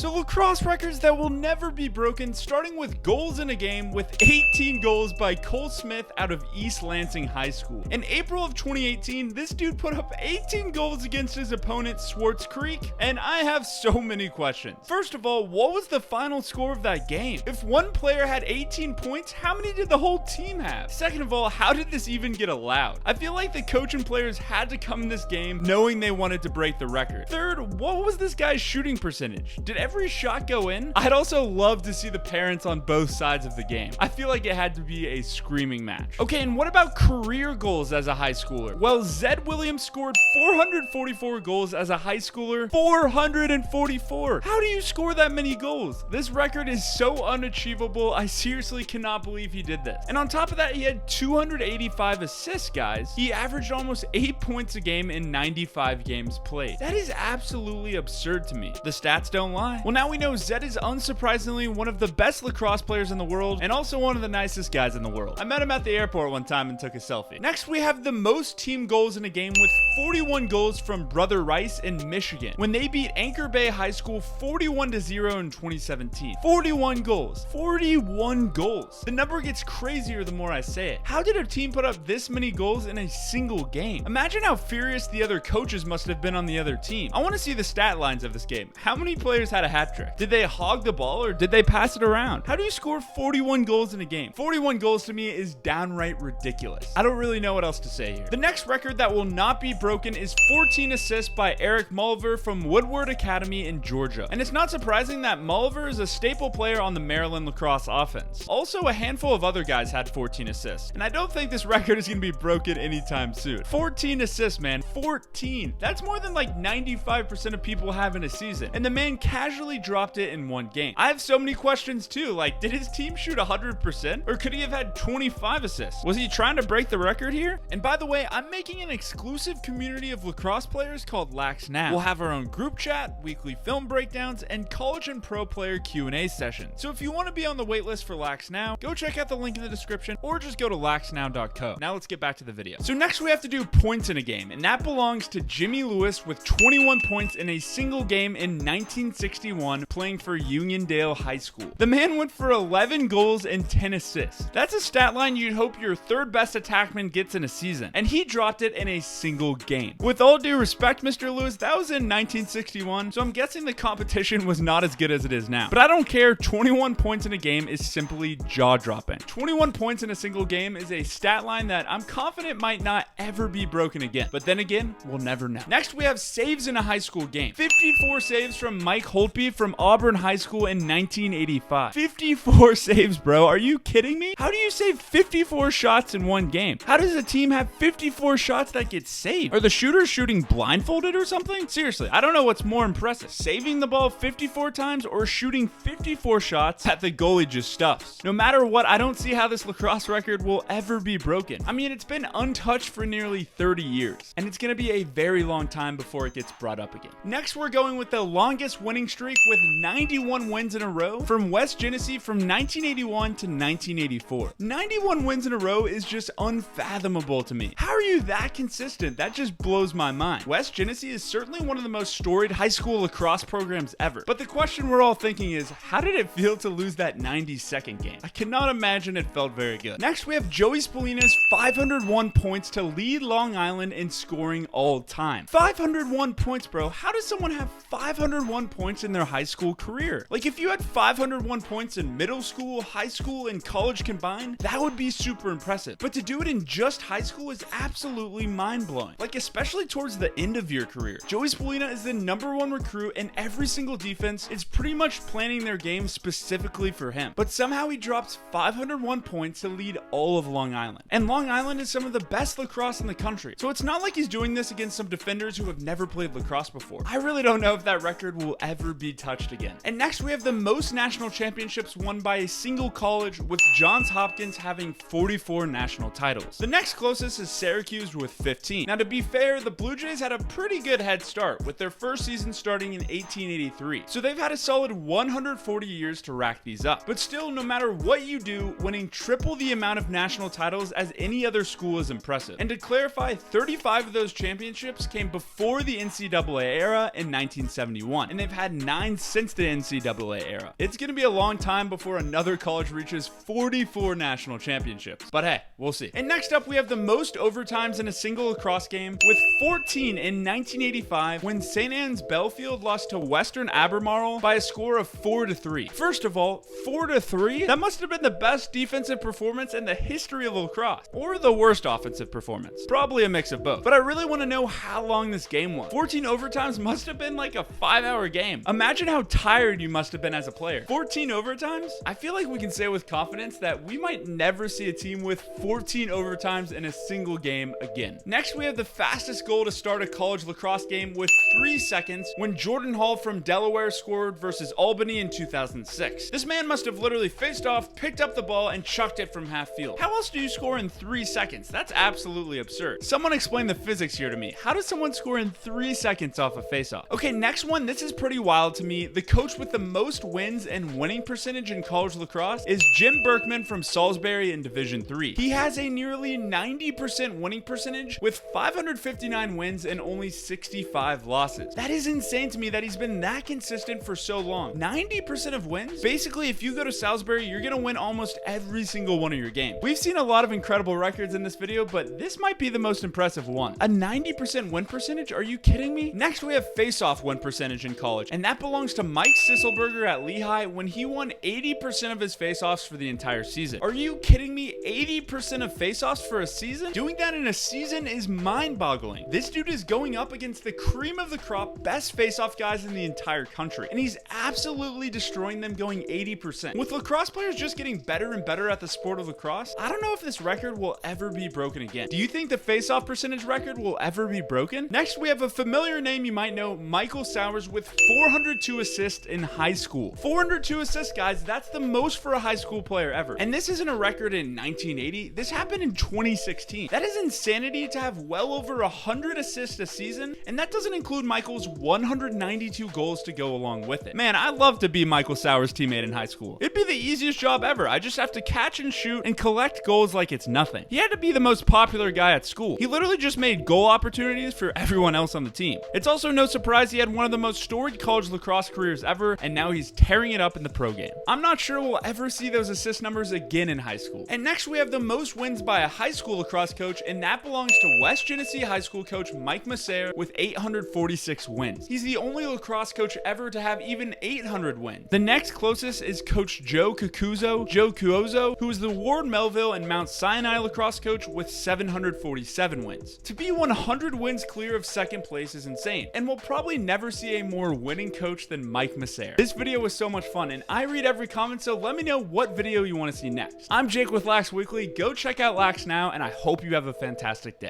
So lacrosse records that will never be broken, starting with goals in a game with 18 goals by Cole Smith out of East Lansing High School. In April of 2018, this dude put up 18 goals against his opponent Swartz Creek, and I have so many questions. First of all, what was the final score of that game? If one player had 18 points, how many did the whole team have? Second of all, how did this even get allowed? I feel like the coach and players had to come in this game knowing they wanted to break the record. Third, what was this guy's shooting percentage? Did every shot go in? I'd also love to see the parents on both sides of the game. I feel like it had to be a screaming match. Okay, and what about career goals as a high schooler? Well, Zed Williams scored 444 goals as a high schooler. 444! How do you score that many goals? This record is so unachievable. I seriously cannot believe he did this. And on top of that, he had 285 assists, guys. He averaged almost 8 points a game in 95 games played. That is absolutely absurd to me. The stats don't lie. Well, now we know Zed is unsurprisingly one of the best lacrosse players in the world and also one of the nicest guys in the world. I met him at the airport one time and took a selfie. Next, we have the most team goals in a game with 41 goals from Brother Rice in Michigan when they beat Anchor Bay High School 41-0 in 2017. 41 goals. 41 goals. The number gets crazier the more I say it. How did a team put up this many goals in a single game? Imagine how furious the other coaches must have been on the other team. I want to see the stat lines of this game. How many players had a hat trick? Did they hog the ball or did they pass it around? How do you score 41 goals in a game? 41 goals to me is downright ridiculous. I don't really know what else to say here. The next record that will not be broken is 14 assists by Eric Mueller from Woodward Academy in Georgia. And it's not surprising that Mueller is a staple player on the Maryland lacrosse offense. Also, a handful of other guys had 14 assists. And I don't think this record is going to be broken anytime soon. 14 assists, man. 14. That's more than like 95% of people have in a season. And the man casually dropped it in one game. I have so many questions too. Like, did his team shoot 100%? Or could he have had 25 assists? Was he trying to break the record here? And by the way, I'm making an exclusive community of lacrosse players called Lax Now. We'll have our own group chat, weekly film breakdowns, and college and pro player Q&A sessions. So if you want to be on the waitlist for Lax Now, go check out the link in the description or just go to laxnow.co. Now let's get back to the video. So next we have to do points in a game, and that belongs to Jimmy Lewis with 21 points in a single game in 1961 playing for Uniondale High School. The man went for 11 goals and 10 assists. That's a stat line you'd hope your third best attackman gets in a season, and he dropped it in a single game. With all due respect, Mr. Lewis, that was in 1961, so I'm guessing the competition was not as good as it is now. But I don't care, 21 points in a game is simply jaw-dropping. 21 points in a single game is a stat line that I'm confident might not ever be broken again. But then again, we'll never know. Next, we have saves in a high school game. 54 saves from Mike Holtby from Auburn High School in 1985. 54 saves, bro. Are you kidding me? How do you save 54 shots in one game? How does a team have 54 shots that get saved? Are the shooters shooting blindfolded or something? Seriously, I don't know what's more impressive. Saving the ball 54 times or shooting 54 shots that the goalie just stuffs. No matter what, I don't see how this lacrosse record will ever be broken. I mean, it's been untouched for nearly 30 years, and it's going to be a very long time before it gets brought up again. Next, we're going with the longest winning streak with 91 wins in a row from West Genesee from 1981 to 1984. 91 wins in a row is just unfathomable to me. How are you that consistent? That just blows my mind. West Genesee is certainly one of the most storied high school lacrosse programs ever. But the question we're all thinking is, how did it feel to lose that 92nd game? I cannot imagine it felt very good. Next, we have Joey Spolina's 501 points to lead Long Island in scoring all time. 501 points, bro. How does someone have 501 points in their high school career? Like, if you had 501 points in middle school, high school, and college combined, that would be super impressive. But to do it in just high school is absolutely mind-blowing. Like, especially towards the end of your career. Joey Spolina is the #1 recruit, and every single defense is pretty much planning their game specifically for him. But somehow he drops 501 points to lead all of Long Island. And Long Island is some of the best lacrosse in the country. So it's not like he's doing this against some defenders who have never played lacrosse before. I really don't know if that record will ever be touched again. And next, we have the most national championships won by a single college, with Johns Hopkins having 44 national titles. The next closest is Syracuse with 15. Now, to be fair, the Blue Jays had a pretty good head start, with their first season starting in 1883. So they've had a solid 140 years to rack these up. But still, no matter what you do, winning triple the amount of national titles as any other school is impressive. And to clarify, 35 of those championships came before the NCAA era in 1971, and they've had 9 since the NCAA era. It's going to be a long time before another college reaches 44 national championships. But hey, we'll see. And next up, we have the most overtimes in a single lacrosse game with 14 in 1985 when St. Anne's Belfield lost to Western Albemarle by a score of 4-3. First of all, 4-3? That must have been the best defensive performance in the history of lacrosse. Or the worst offensive performance. Probably a mix of both. But I really want to know how long this game was. 14 overtimes must have been like a 5-hour game. Imagine how tired you must have been as a player. 14 overtimes? I feel like we can say with confidence that we might never see a team with 14 overtimes in a single game again. Next, we have the fastest goal to start a college lacrosse game with 3 seconds when Jordan Hall from Delaware scored versus Albany in 2006. This man must have literally faced off, picked up the ball, and chucked it from half field. How else do you score in 3 seconds? That's absolutely absurd. Someone explain the physics here to me. How does someone score in 3 seconds off a faceoff? Okay, next one. This is pretty wild to me. The coach with the most wins and winning percentage in college lacrosse is Jim Berkman from Salisbury in Division III. He has a nearly 90% winning percentage with 559 wins and only 65 losses. That is insane to me that he's been that consistent for so long. 90% of wins? Basically, if you go to Salisbury, you're gonna win almost every single one of your games. We've seen a lot of incredible records in this video, but this might be the most impressive one. A 90% win percentage? Are you kidding me? Next, we have face-off win percentage in college, and that belongs to Mike Sisselberger at Lehigh when he won 80% of his face-offs for the entire season. Are you kidding me? 80% of face-offs for a season? Doing that in a season is mind-boggling. This dude is going up against the cream of the crop, best face-off guys in the entire country, and he's absolutely destroying them, going 80%. With lacrosse players just getting better and better at the sport of lacrosse, I don't know if this record will ever be broken again. Do you think the face-off percentage record will ever be broken? Next, we have a familiar name you might know, Michael Sowers, with 402 assists in high school. 402 assists, guys, that's the most for a high school player ever. And this isn't a record in 1980, this happened in 2016. That is insanity to have well over 100 assists a season, and that doesn't include Michael's 192 goals to go along with it. Man, I'd love to be Michael Sowers' teammate in high school. It'd be the easiest job ever. I just have to catch and shoot and collect goals like it's nothing. He had to be the most popular guy at school. He literally just made goal opportunities for everyone else on the team. It's also no surprise he had one of the most storied college lacrosse careers ever, and now he's tearing it up in the pro game. I'm not sure we'll ever see those assist numbers again in high school. And next, we have the most wins by a high school lacrosse coach, and that belongs to West Genesee High School coach Mike Messer with 846 wins. He's the only lacrosse coach ever to have even 800 wins. The next closest is Coach Joe Cuozzo, who is the Ward Melville and Mount Sinai lacrosse coach with 747 wins. To be 100 wins clear of second place is insane, and we'll probably never see a more winning coach than Mike Messer. This video was so much fun, and I read every comment, so let me know what video you want to see next. I'm Jake with Lax Weekly. Go check out Lax now, and I hope you have a fantastic day.